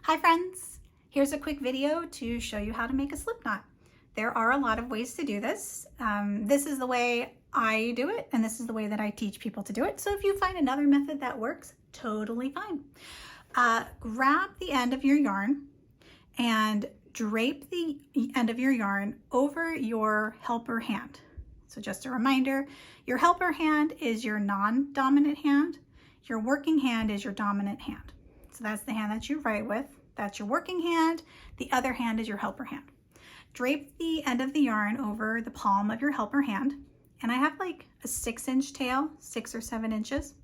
Hi friends, here's a quick video to show you how to make a slip knot. There are a lot of ways to do this. This is the way I do it, and this is the way that I teach people to do it. So if you find another method that works, totally fine. Grab the end of your yarn and drape the end of your yarn over your helper hand. So just a reminder, your helper hand is your non-dominant hand. Your working hand is your dominant hand. So that's the hand that you write with. That's your working hand. The other hand is your helper hand. Drape the end of the yarn over the palm of your helper hand. And I have like a 6-inch tail, 6 or 7 inches.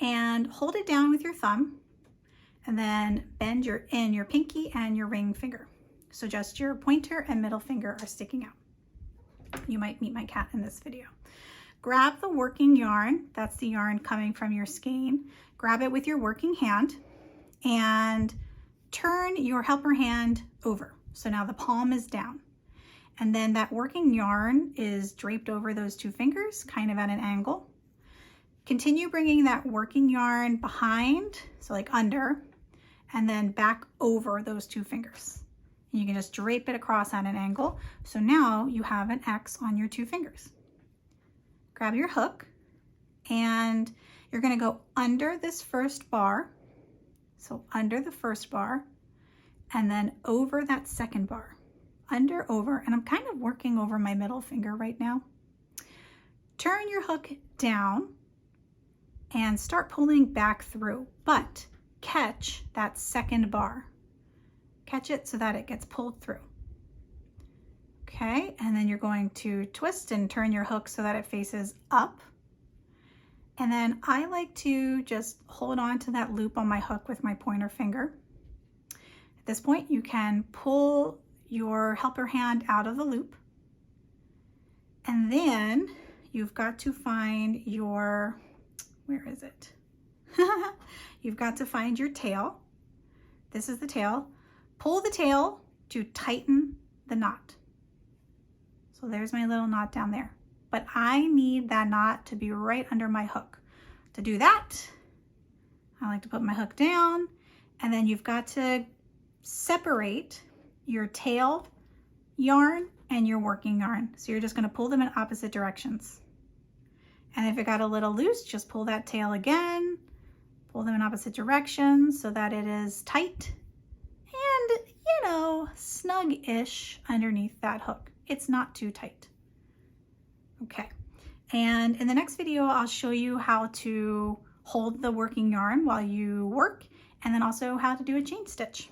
And hold it down with your thumb. And then bend your pinky and your ring finger. So just your pointer and middle finger are sticking out. You might meet my cat in this video. Grab the working yarn. That's the yarn coming from your skein. Grab it with your working hand and turn your helper hand over. So now the palm is down. And then that working yarn is draped over those two fingers, kind of at an angle. Continue bringing that working yarn behind, so like under, and then back over those two fingers. You can just drape it across at an angle. So now you have an X on your two fingers. Grab your hook and you're going to go under this first bar. So under the first bar and then over that second bar. Under, over, and I'm kind of working over my middle finger right now. Turn your hook down and start pulling back through, but catch that second bar. Catch it so that it gets pulled through. Okay, and then you're going to twist and turn your hook so that it faces up. And then I like to just hold on to that loop on my hook with my pointer finger. At this point, you can pull your helper hand out of the loop. And then you've got to find your, where is it? You've got to find your tail. This is the tail. Pull the tail to tighten the knot. So there's my little knot down there. But I need that knot to be right under my hook. To do that, I like to put my hook down, and then you've got to separate your tail yarn and your working yarn. So you're just going to pull them in opposite directions. And if it got a little loose, just pull that tail again, pull them in opposite directions so that it is tight and, you know, snug-ish underneath that hook. It's not too tight. Okay, and in the next video, I'll show you how to hold the working yarn while you work, and then also how to do a chain stitch.